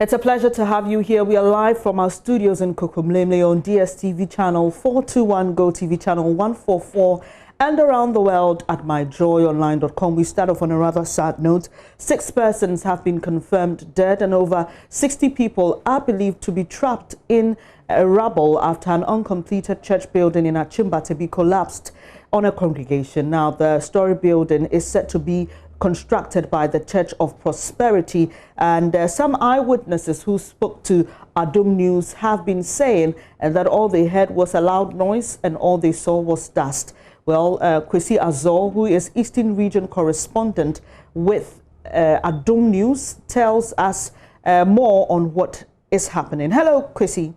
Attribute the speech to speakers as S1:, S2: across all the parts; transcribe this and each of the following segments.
S1: It's a pleasure to have you here. We are live from our studios in Kokomlemle on DSTV channel 421, Go TV channel 144, and around the world at myjoyonline.com. We start off on a rather sad note. 6 persons have been confirmed dead and over 60 people are believed to be trapped in rubble after an uncompleted church building in Akyem Batabi collapsed on a congregation. Now, the story building is said to be constructed by the Church of Prosperity, and some eyewitnesses who spoke to JoyNews have been saying that all they heard was a loud noise and all they saw was dust. Well, Kwesi Azor, who is Eastern Region correspondent with JoyNews, tells us more on what is happening. Hello, Kwesi.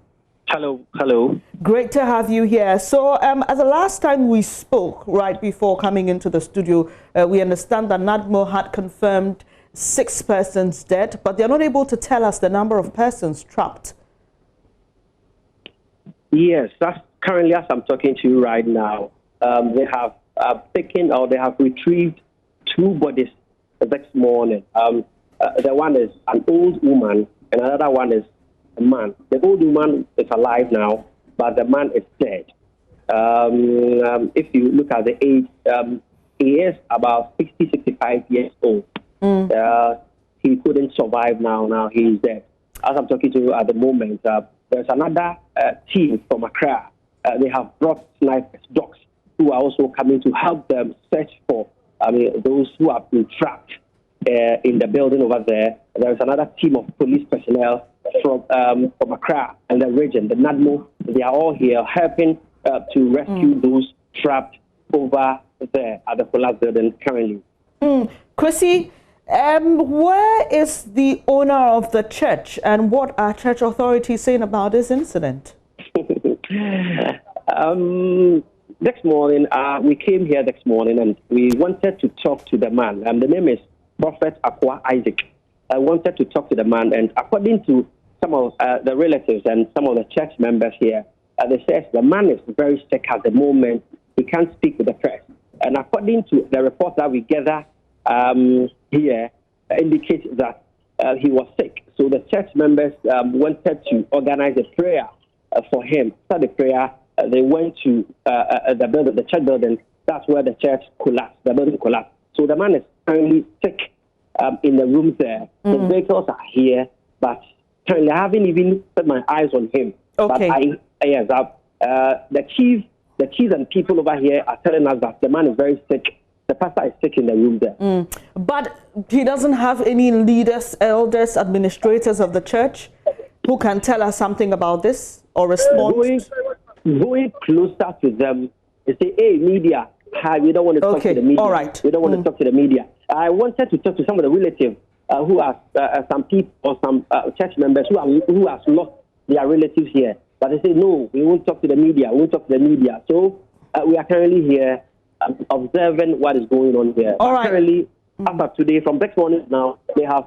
S2: Hello.
S1: Great to have you here. So, as the last time we spoke, right before coming into the studio, we understand that NADMO had confirmed 6 persons dead, but they're not able to tell us the number of persons trapped.
S2: Yes, that's currently as I'm talking to you right now. They have they have retrieved 2 bodies this morning. The one is an old woman, and another one is a man. The old woman is alive now, but the man is dead. If you look at the age, he is about 60, 65 years old. He couldn't survive now. Now he is dead. As I'm talking to you at the moment, there's another team from Accra. They have brought snipers, dogs, who are also coming to help them search for those who have been trapped in the building over there. There's another team of police personnel from Accra and the region, the NADMO. They are all here helping to rescue those trapped over there at the collapsed building currently.
S1: Kwesi, where is the owner of the church, and what are church authorities saying about this incident?
S2: This morning, we came here this morning and we wanted to talk to the man. The name is Prophet Akwa Isaac. I wanted to talk to the man, and according to some of the relatives and some of the church members here, they say the man is very sick at the moment. He can't speak with the press. And according to the report that we gather here, indicates that he was sick. So the church members wanted to organize a prayer for him. After the prayer, they went to the church building. That's where the church collapsed. The building collapsed. So the man is currently sick in the rooms there. The vehicles are here, but currently I haven't even put my eyes on him.
S1: Okay.
S2: But the chief and people over here are telling us that the man is very sick. The pastor is sick in the room there.
S1: But he doesn't have any leaders, elders, administrators of the church who can tell us something about this or respond?
S2: Going closer to them, they say, hey, media, we don't want to talk to the media.
S1: All right.
S2: We don't want to talk to the media. I wanted to talk to some of the relatives who are some people or some church members who have lost their relatives here. But they say, no, we won't talk to the media. We won't talk to the media. So we are currently here observing what is going on here.
S1: All right.
S2: Currently, after today, from this morning now, they have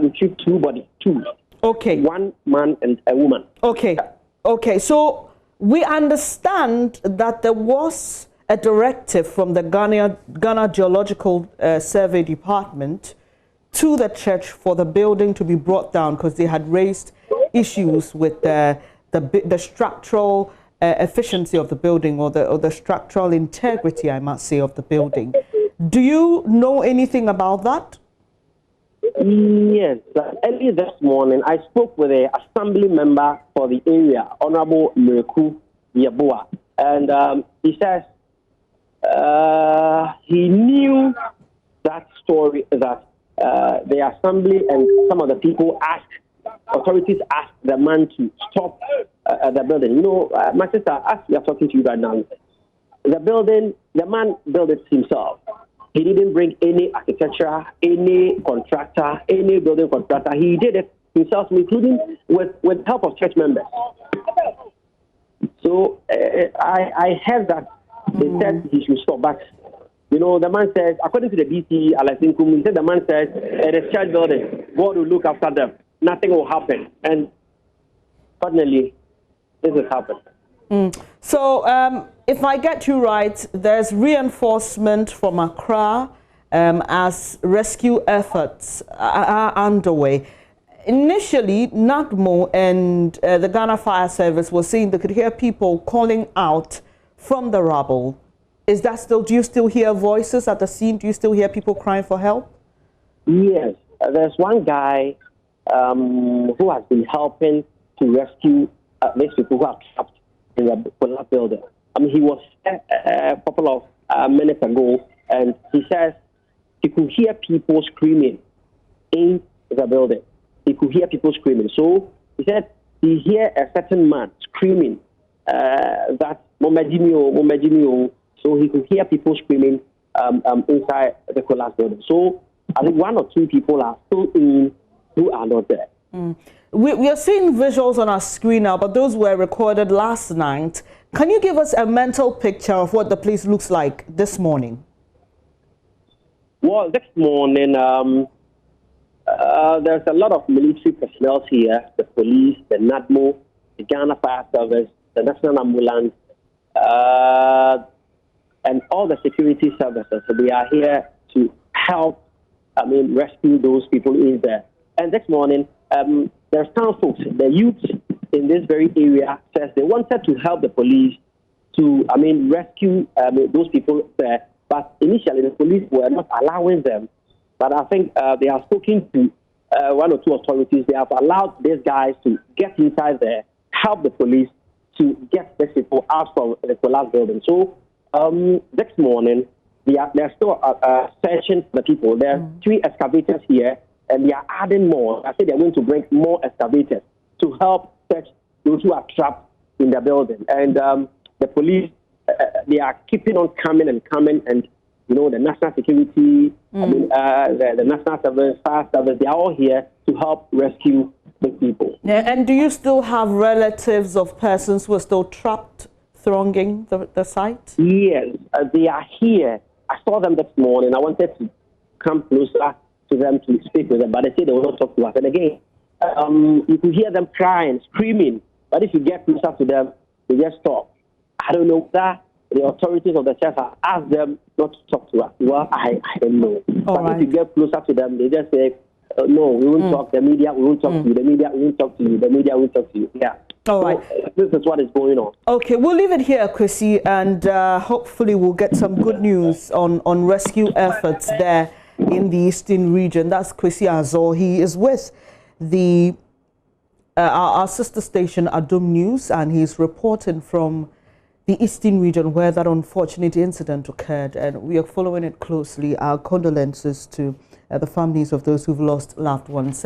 S2: retrieved 2 bodies, 2.
S1: Okay.
S2: 1 man and a woman.
S1: Okay. Okay. So we understand that there was a directive from the Ghana Geological Survey Department to the church for the building to be brought down because they had raised issues with the structural efficiency of the building or the structural integrity, I must say, of the building. Do you know anything about that?
S2: Yes. Early this morning, I spoke with an assembly member for the area, Honorable Miraku Yeboah, and he says he knew that story, that the assembly and some of the people authorities asked the man to stop the building. You know, my sister, as we are talking to you right now, the man built it himself. He didn't bring any architecture, any contractor, any building contractor. He did it himself, including with help of church members. So I heard that they said he should stop back. You know, the man says, according to the DC, he said the man says, it is church building. God will look after them. Nothing will happen. And suddenly, this has happened.
S1: So, if I get you right, there's reinforcement from Accra as rescue efforts are underway. initially, NADMO and the Ghana Fire Service were saying they could hear people calling out from the rubble. Is that still, do you still hear voices at the scene? Do you still hear people crying for help?
S2: Yes. There's one guy who has been helping to rescue these people who are trapped in the collapsed building. I mean, he was a couple of minutes ago, and he says he could hear people screaming in the building. He could hear people screaming. So he said he hear a certain man screaming that Momejimio, Momejimio. So he could hear people screaming inside the collapsed building. So I think one or two people are still in who are not there.
S1: We are seeing visuals on our screen now, but those were recorded last night. Can you give us a mental picture of what the place looks like this morning?
S2: Well, this morning, there's a lot of military personnel here, the police, the NADMO, the Ghana Fire Service, the National Ambulance, and all the security services. So they are here to help, rescue those people in there. And this morning, there's town folks, the youth in this very area says they wanted to help the police to, rescue those people there. But initially, the police were not allowing them. But I think they have spoken to one or two authorities. They have allowed these guys to get inside there, help the police to get these people out from the collapsed building. So this morning, they're still searching for the people. There are 3 excavators here, and they are adding more. I think they're going to bring more excavators to help search those who are trapped in the building. And the police, they are keeping on coming, and the national security, the national service, fire service, they are all here to help rescue the people.
S1: Yeah, and do you still have relatives of persons who are still trapped, thronging the site?
S2: Yes, they are here. I saw them this morning. I wanted to come closer to them to speak with them, but they say they will not talk to us. And again, you could hear them crying, screaming, but if you get closer to them, they just stop. I don't know that the authorities of the church have asked them not to talk to us. Well, I don't know. But if you get closer to them, they just say, no, we won't talk. The media, we won't talk to you. The media, we won't talk to you. The media, we won't talk to you. Yeah.
S1: All right.
S2: This is what is going on.
S1: Okay, we'll leave it here, Kwesi, and hopefully we'll get some good news on rescue efforts there in the eastern region. That's Kwesi Azor. He is with the our sister station, JoyNews, and he's reporting from the eastern region where that unfortunate incident occurred, and we are following it closely. Our condolences to the families of those who've lost loved ones.